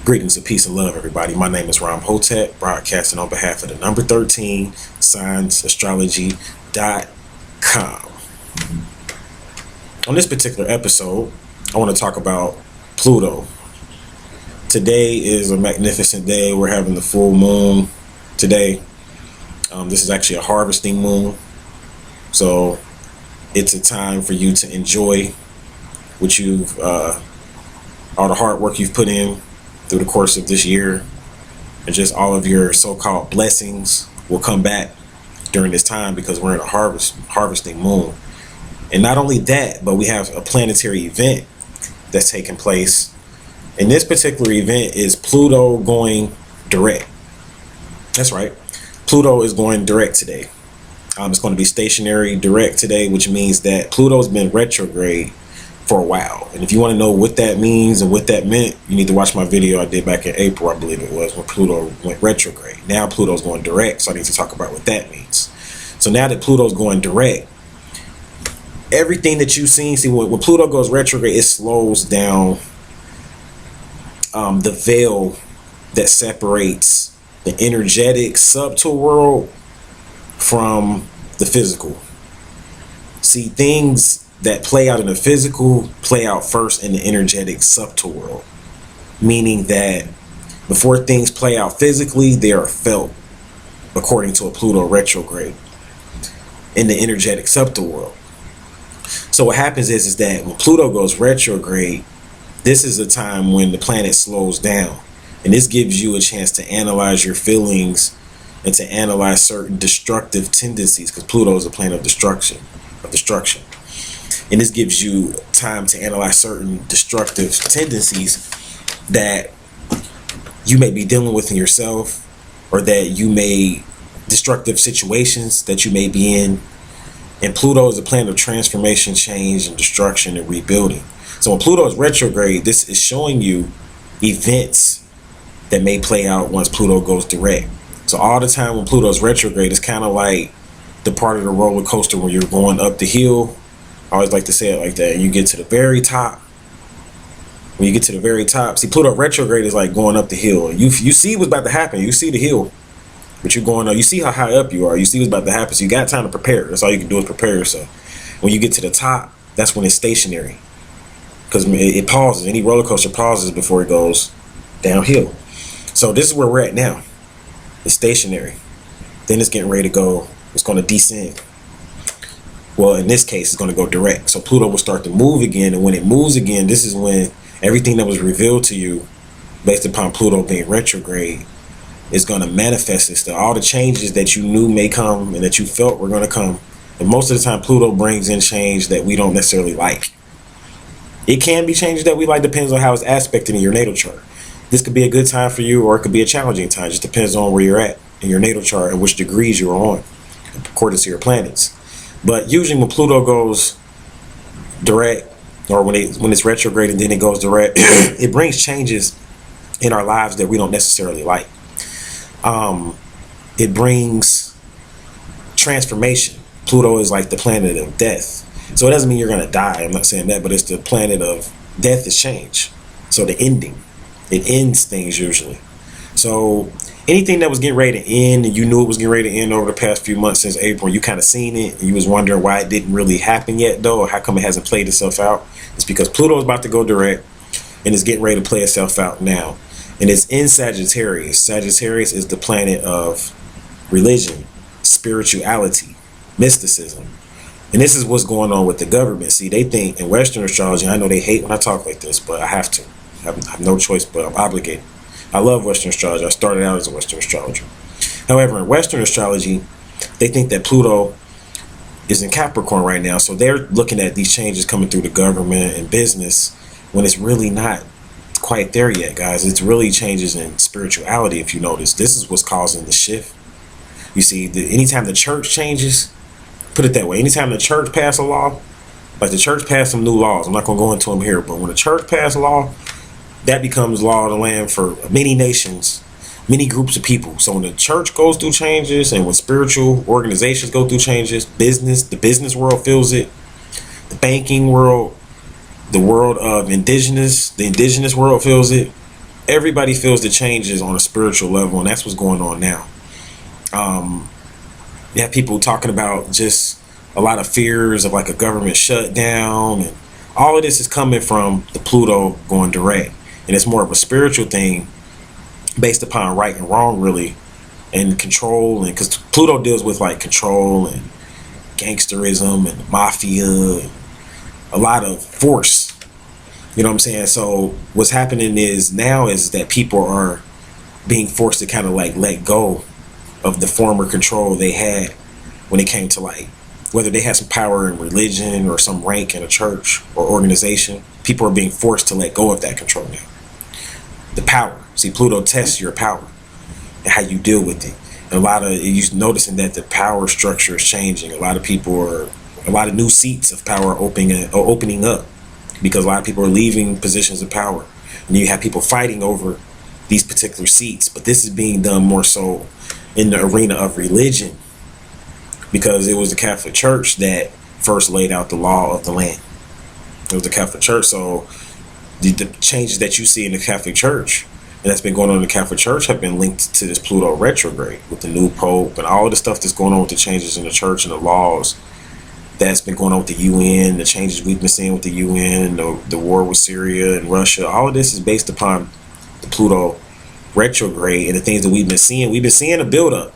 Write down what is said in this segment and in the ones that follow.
Greetings of peace and love, everybody. My name is Ram Hotep, broadcasting on behalf of the number 13 SignsAstrology.com. On this particular episode, I want to talk about Pluto. Today is a magnificent day. We're having the full moon today. This is actually a harvesting moon. So it's a time for you to enjoy what you've, all the hard work you've put in through the course of this year, and just all of your so-called blessings will come back during this time because we're in a harvesting moon. And not only that, but we have a planetary event that's taking place. And this particular event is Pluto going direct. That's right. Pluto is going direct today. It's going to be stationary direct today, which means that Pluto's been retrograde for a while. And if you want to know what that means and what that meant, you need to watch my video I did back in April, I believe it was, when Pluto went retrograde. Now Pluto's going direct, so I need to talk about what that means. So now that Pluto's going direct, everything that you've seen, when Pluto goes retrograde, it slows down the veil that separates the energetic subtle world from the physical. See, things that play out in the physical play out first in the energetic subtle world, meaning that before things play out physically, they are felt, according to a Pluto retrograde, in the energetic subtle world. So what happens is that when Pluto goes retrograde, this is a time when the planet slows down, and this gives you a chance to analyze your feelings and to analyze certain destructive tendencies, because Pluto is a planet of destruction. And this gives you time to analyze certain destructive tendencies that you may be dealing with in yourself, or that destructive situations that you may be in. And Pluto is a planet of transformation, change, and destruction and rebuilding. So when Pluto is retrograde, this is showing you events that may play out once Pluto goes direct. So all the time when Pluto is retrograde, it's kind of like the part of the roller coaster where you're going up the hill. I always like to say it like that. And you get to the very top. When you get to the very top, see, Pluto retrograde is like going up the hill. You see what's about to happen. You see the hill, but you're going up. You see how high up you are. You see what's about to happen. So you got time to prepare. That's all you can do is prepare yourself. When you get to the top, that's when it's stationary, because it pauses. Any roller coaster pauses before it goes downhill. So this is where we're at now. It's stationary. Then it's getting ready to go. It's going to descend. Well, in this case, it's going to go direct. So Pluto will start to move again. And when it moves again, this is when everything that was revealed to you based upon Pluto being retrograde is going to manifest itself. All the changes that you knew may come and that you felt were going to come. And most of the time, Pluto brings in change that we don't necessarily like. It can be changes that we like, depends on how it's aspected in your natal chart. This could be a good time for you, or it could be a challenging time. It just depends on where you're at in your natal chart and which degrees you're on, according to your planets. But usually when Pluto goes direct, or when it's retrograde and then it goes direct, it brings changes in our lives that we don't necessarily like. It brings transformation. Pluto is like the planet of death. So it doesn't mean you're going to die. I'm not saying that, but it's the planet of death is change. So the ending. It ends things usually. So anything that was getting ready to end, and you knew it was getting ready to end over the past few months since April, you kind of seen it, and you was wondering why it didn't really happen yet, though, or how come it hasn't played itself out. It's because Pluto is about to go direct, and it's getting ready to play itself out now. And it's in Sagittarius. Sagittarius is the planet of religion, spirituality, mysticism. And this is what's going on with the government. See, they think in Western astrology, I know they hate when I talk like this, but I have to. I have no choice, but I'm obligated. I love Western astrology. I started out as a Western astrologer. However, in Western astrology, they think that Pluto is in Capricorn right now. So they're looking at these changes coming through the government and business when it's really not quite there yet, guys. It's really changes in spirituality. If you notice, this is what's causing the shift. You see, anytime the church changes, put it that way, anytime the church passes a law, like the church passed some new laws. I'm not going to go into them here, but when the church passed a law, that becomes law of the land for many nations, many groups of people. So when the church goes through changes, and when spiritual organizations go through changes, the business world feels it, the banking world, the world of the indigenous world feels it, everybody feels the changes on a spiritual level, and that's what's going on now. You have people talking about just a lot of fears of like a government shutdown, and all of this is coming from the Pluto going direct, and it's more of a spiritual thing based upon right and wrong, really, and control. And because Pluto deals with like control and gangsterism and mafia and a lot of force. You know what I'm saying? So what's happening is now is that people are being forced to kind of like let go of the former control they had when it came to like whether they had some power in religion or some rank in a church or organization. People are being forced to let go of that control now. The power. See, Pluto tests your power and how you deal with it. And a lot of you're noticing that the power structure is changing. A lot of new seats of power are opening up because a lot of people are leaving positions of power, and you have people fighting over these particular seats. But this is being done more so in the arena of religion, because it was the Catholic Church that first laid out the law of the land. It was the Catholic Church. So the changes that you see in the Catholic Church and that's been going on in the Catholic Church have been linked to this Pluto retrograde with the new Pope and all the stuff that's going on with the changes in the church and the laws that's been going on with the UN, the changes we've been seeing with the UN, the war with Syria and Russia. All of this is based upon the Pluto retrograde and the things that we've been seeing. We've been seeing a buildup,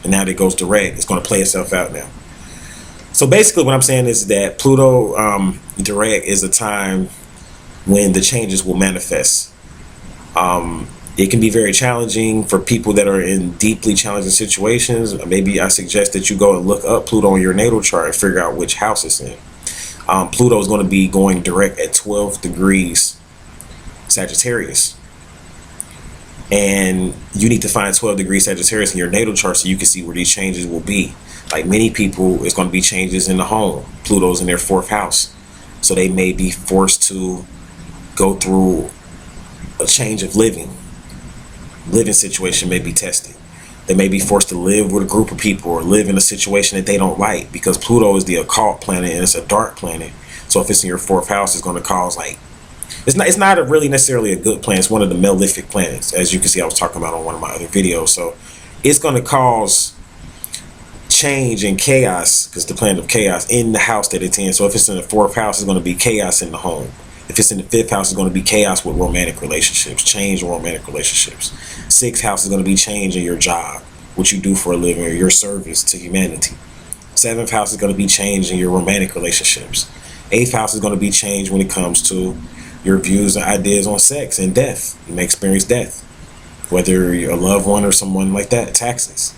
and now that it goes direct, it's going to play itself out now. So basically what I'm saying is that Pluto direct is a time when the changes will manifest. It can be very challenging for people that are in deeply challenging situations. Maybe I suggest that you go and look up Pluto in your natal chart and figure out which house it's in. Pluto is going to be going direct at 12 degrees Sagittarius. And you need to find 12 degrees Sagittarius in your natal chart so you can see where these changes will be. Like many people, it's going to be changes in the home. Pluto's in their 4th house. So they may be forced to go through a change of living situation may be tested. They may be forced to live with a group of people or live in a situation that they don't like, because Pluto is the occult planet and it's a dark planet. So if it's in your 4th house, it's going to cause like it's not really necessarily a good planet. It's one of the malefic planets, as you can see I was talking about on one of my other videos. So it's going to cause change and chaos, because the planet of chaos in the house that it's in. So if it's in the 4th house, it's going to be chaos in the home. If it's in the 5th house, it's going to be chaos with romantic relationships, change in romantic relationships. 6th house is going to be change in your job, what you do for a living, or your service to humanity. 7th house is going to be change in your romantic relationships. 8th house is going to be change when it comes to your views and ideas on sex and death. You may experience death, whether you're a loved one or someone like that. Taxes.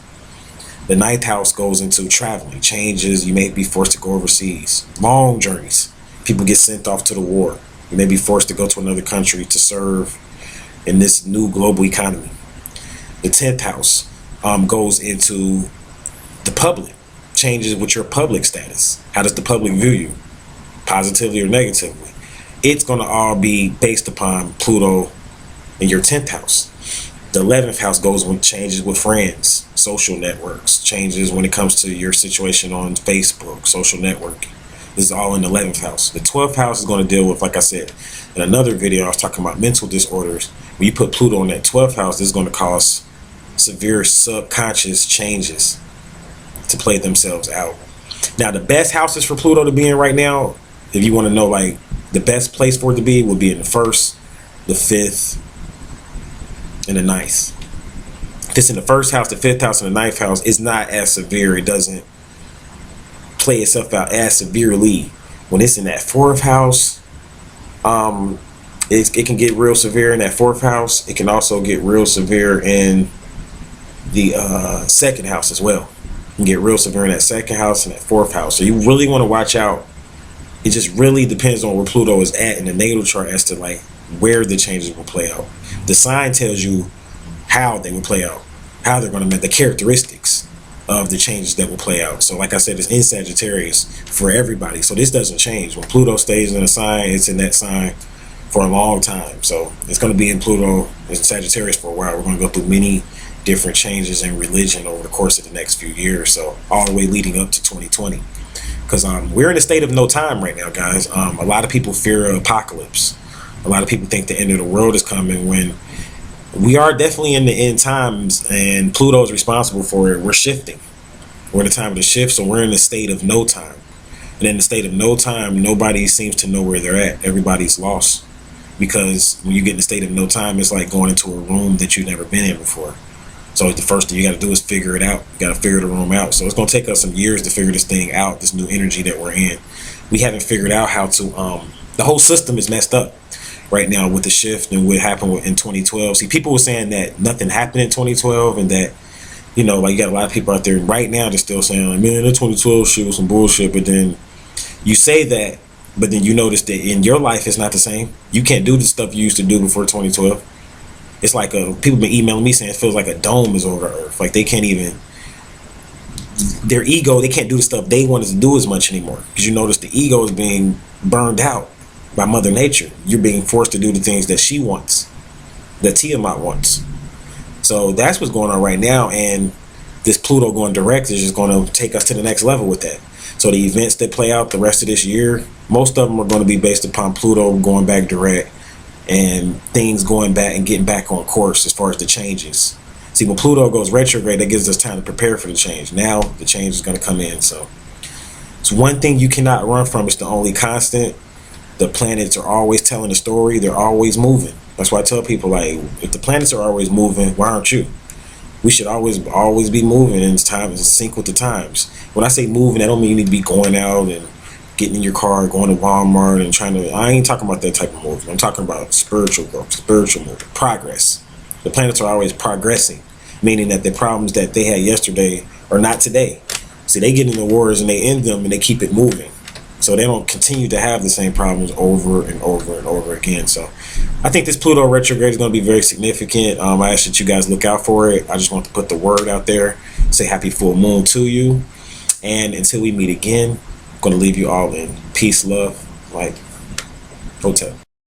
The 9th house goes into traveling, changes. You may be forced to go overseas, long journeys. People get sent off to the war. You may be forced to go to another country to serve in this new global economy. The 10th house goes into the public, changes with your public status. How does the public view you, positively or negatively? It's going to all be based upon Pluto in your 10th house. The 11th house goes with changes with friends, social networks, changes when it comes to your situation on Facebook, social networking. This is all in the 11th house. The 12th house is going to deal with, like I said in another video, I was talking about mental disorders. When you put Pluto in that 12th house, this is going to cause severe subconscious changes to play themselves out. Now, the best houses for Pluto to be in right now, if you want to know like the best place for it to be, would be in the 1st, the 5th, and the 9th. If it's in the 1st house, the 5th house, and the 9th house, it's not as severe. It doesn't play itself out as severely. When it's in that 4th house, it can get real severe in that 4th house. It can also get real severe in the 2nd house as well. You can get real severe in that 2nd house and that 4th house. So you really want to watch out. It just really depends on where Pluto is at in the natal chart as to like where the changes will play out. The sign tells you how they will play out, how they're going to make the characteristics of the changes that will play out. So like I said, it's in Sagittarius for everybody. So this doesn't change. When Pluto stays in a sign, it's in that sign for a long time. So it's going to be in Pluto in Sagittarius for a while. We're going to go through many different changes in religion over the course of the next few years. So all the way leading up to 2020. Because we're in a state of no time right now, guys. A lot of people fear an apocalypse. A lot of people think the end of the world is coming when we are definitely in the end times, and Pluto is responsible for it. We're shifting. We're in the time of the shift, so we're in the state of no time. And in the state of no time, nobody seems to know where they're at. Everybody's lost. Because when you get in the state of no time, it's like going into a room that you've never been in before. So the first thing you got to do is figure it out. You got to figure the room out. So it's going to take us some years to figure this thing out, this new energy that we're in. We haven't figured out how to, the whole system is messed up right now with the shift and what happened in 2012. See, people were saying that nothing happened in 2012 and that, you know, like you got a lot of people out there right now that's still saying, like, man, that 2012 shit was some bullshit. But then you say that, but then you notice that in your life it's not the same. You can't do the stuff you used to do before 2012. It's like people been emailing me saying it feels like a dome is over Earth. Like they can't even, their ego, they can't do the stuff they wanted to do as much anymore. Because you notice the ego is being burned out by Mother Nature. You're being forced to do the things that she wants, that Tiamat wants. So that's what's going on right now. And this Pluto going direct is just going to take us to the next level with that. So the events that play out the rest of this year, most of them are going to be based upon Pluto going back direct and things going back and getting back on course as far as the changes. See, when Pluto goes retrograde, that gives us time to prepare for the change. Now the change is going to come in. So it's one thing you cannot run from. It's the only constant. The planets are always telling a story. They're always moving. That's why I tell people, like, if the planets are always moving, why aren't you? We should always be moving, and it's time to sync with the times. When I say moving, I don't mean you need to be going out and getting in your car, going to Walmart and trying to, I ain't talking about that type of movement. I'm talking about spiritual growth, spiritual movement, progress. The planets are always progressing, meaning that the problems that they had yesterday are not today. See, they get into wars and they end them and they keep it moving. So they don't continue to have the same problems over and over and over again. So I think this Pluto retrograde is going to be very significant. I ask that you guys look out for it. I just want to put the word out there, say happy full moon to you. And until we meet again, I'm going to leave you all in peace, love, light, hotel.